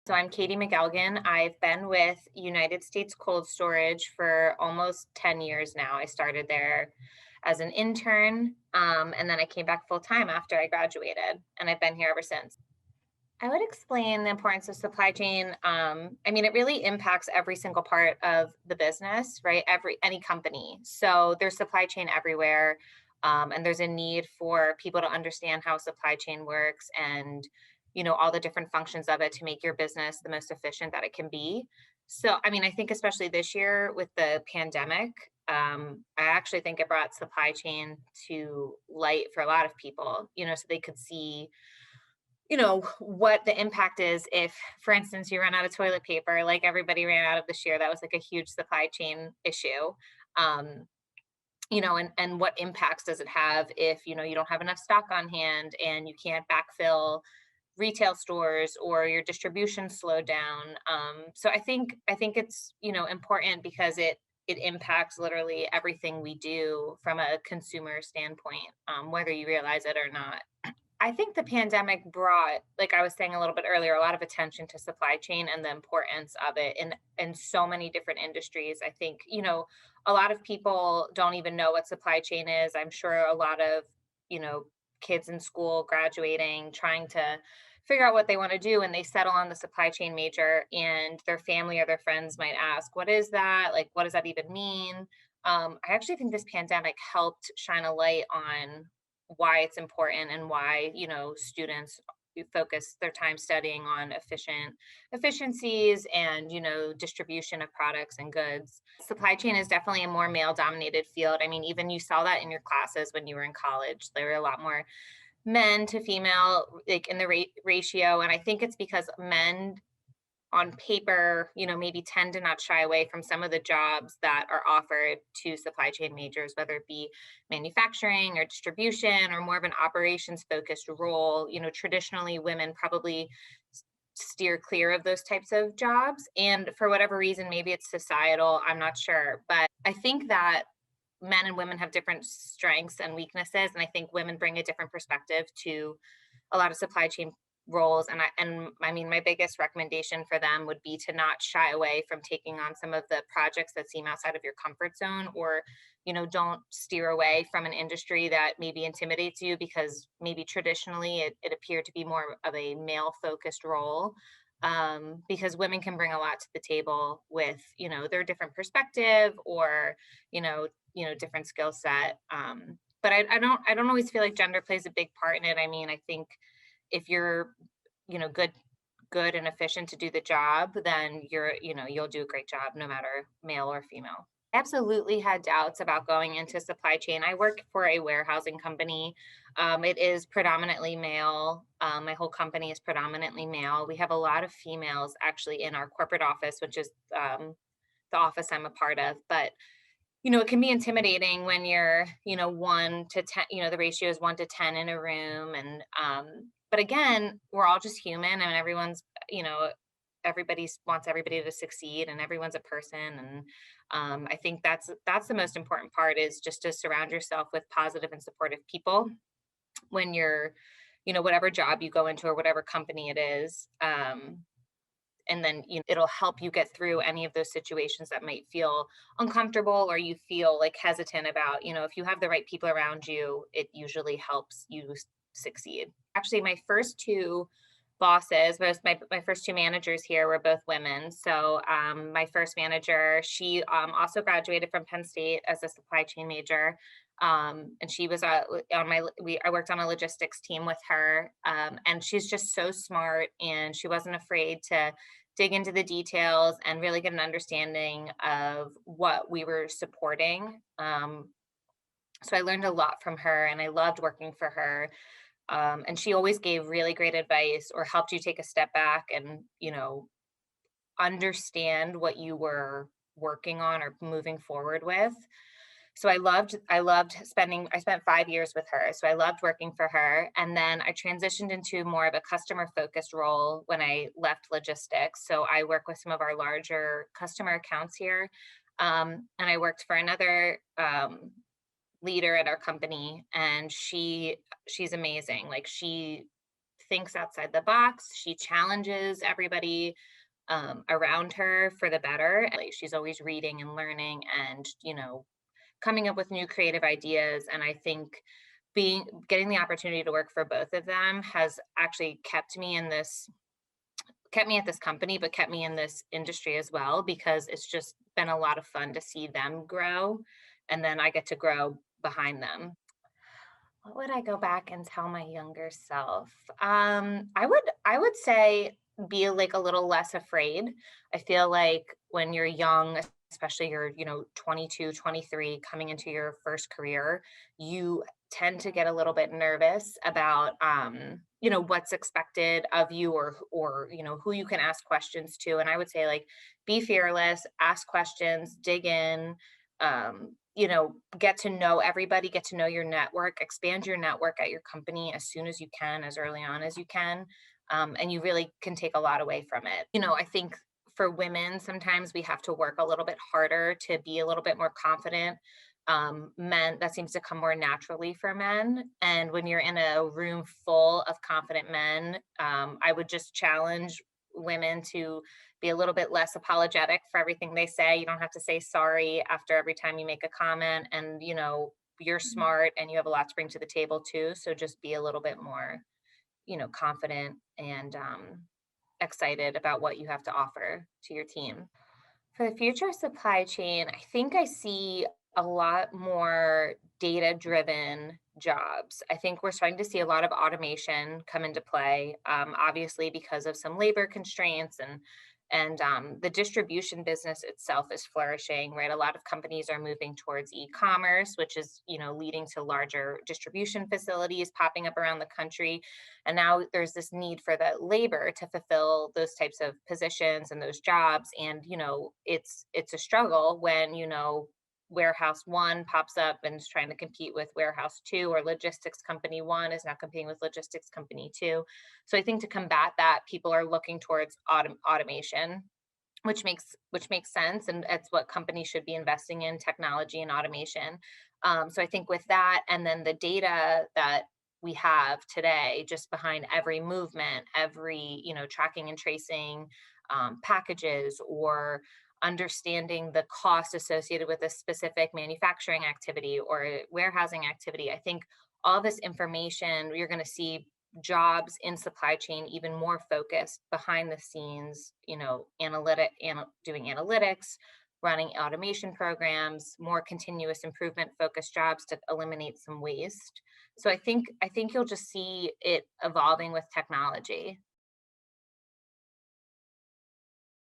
So I'm Katie McElgunn. I've been with United States Cold Storage for almost 10 years now. I started there as an intern, and then I came back full time after I graduated, and I've been here ever since. I would explain the importance of supply chain. It really impacts every single part of the business, right? Any company. So there's supply chain everywhere, and there's a need for people to understand how supply chain works and all the different functions of it to make your business the most efficient that it can be. So, I think especially this year with the pandemic, I actually think it brought supply chain to light for a lot of people. So they could see what the impact is if, for instance, you run out of toilet paper like everybody ran out of this year. That was like a huge supply chain issue. um, and what impacts does it have if you don't have enough stock on hand and you can't backfill retail stores or your distribution slowed down. So I think it's important because it impacts literally everything we do from a consumer standpoint, whether you realize it or not. I think the pandemic brought, like I was saying a little bit earlier, a lot of attention to supply chain and the importance of it in so many different industries. I think, a lot of people don't even know what supply chain is. I'm sure a lot of, you know, kids in school graduating, trying to figure out what they want to do, and they settle on the supply chain major, and their family or their friends might ask, what is that? Like, what does that even mean? I actually think this pandemic helped shine a light on why it's important and why students focus their time studying on efficiencies and distribution of products and goods. Supply chain is definitely a more male dominated field. Even you saw that in your classes when you were in college. There were a lot more men to female, like in the ratio, and I think it's because men on paper, maybe tend to not shy away from some of the jobs that are offered to supply chain majors, whether it be manufacturing or distribution or more of an operations focused role. Traditionally, women probably steer clear of those types of jobs. And for whatever reason, maybe it's societal, I'm not sure. But I think that men and women have different strengths and weaknesses. And I think women bring a different perspective to a lot of supply chain roles. And my biggest recommendation for them would be to not shy away from taking on some of the projects that seem outside of your comfort zone, or don't steer away from an industry that maybe intimidates you because maybe traditionally it appeared to be more of a male focused role. Because women can bring a lot to the table with their different perspective, or different skill set. But I don't always feel like gender plays a big part in it. I think if you're, good and efficient to do the job, then you'll do a great job no matter male or female. Absolutely had doubts about going into supply chain. I work for a warehousing company. It is predominantly male. My whole company is predominantly male. We have a lot of females actually in our corporate office, which is the office I'm a part of. But it can be intimidating when you're, 1 to 10, the ratio is 1 to 10 in a room. And, but again, we're all just human, and everybody wants everybody to succeed, and everyone's a person. And I think that's the most important part, is just to surround yourself with positive and supportive people when you're, whatever job you go into or whatever company it is. And then it'll help you get through any of those situations that might feel uncomfortable, or you feel like hesitant about. If you have the right people around you, it usually helps you succeed. Actually, my first two bosses, my first two managers here, were both women. So my first manager, she also graduated from Penn State as a supply chain major. And she was I worked on a logistics team with her. And she's just so smart, and she wasn't afraid to dig into the details and really get an understanding of what we were supporting. So I learned a lot from her, and I loved working for her. And she always gave really great advice, or helped you take a step back and understand what you were working on or moving forward with. So I spent 5 years with her. So I loved working for her. And then I transitioned into more of a customer focused role when I left logistics. So I work with some of our larger customer accounts here. And I worked for another leader at our company, and she's amazing. Like, she thinks outside the box. She challenges everybody around her for the better. Like, she's always reading and learning and, coming up with new creative ideas. And I think getting the opportunity to work for both of them has actually kept me at this company, but kept me in this industry as well, because it's just been a lot of fun to see them grow. And then I get to grow behind them. What would I go back and tell my younger self? I would say be like a little less afraid. I feel like when you're young, especially you're, 22, 23, coming into your first career, you tend to get a little bit nervous about what's expected of you, or who you can ask questions to. And I would say, like, be fearless, ask questions, dig in, get to know everybody, get to know your network, expand your network at your company as soon as you can, as early on as you can. And you really can take a lot away from it. I think for women, sometimes we have to work a little bit harder to be a little bit more confident. Men, that seems to come more naturally for men. And when you're in a room full of confident men, I would just challenge women to be a little bit less apologetic for everything they say. You don't have to say sorry after every time you make a comment. And, you're smart and you have a lot to bring to the table too. So just be a little bit more, confident and excited about what you have to offer to your team. For the future supply chain, I think I see a lot more data driven jobs. I think we're starting to see a lot of automation come into play, obviously because of some labor constraints, and the distribution business itself is flourishing, right? A lot of companies are moving towards e-commerce, which is, leading to larger distribution facilities popping up around the country. And now there's this need for the labor to fulfill those types of positions and those jobs. And, it's a struggle when, warehouse one pops up and is trying to compete with warehouse two, or logistics company one is now competing with logistics company two. So I think to combat that, people are looking towards automation, which makes sense, and it's what companies should be investing in: technology and automation. So I think with that, and then the data that we have today, just behind every movement, every tracking and tracing packages, or understanding the cost associated with a specific manufacturing activity or warehousing activity. I think all this information, you're going to see jobs in supply chain even more focused behind the scenes, doing analytics, running automation programs, more continuous improvement focused jobs to eliminate some waste. So I think you'll just see it evolving with technology.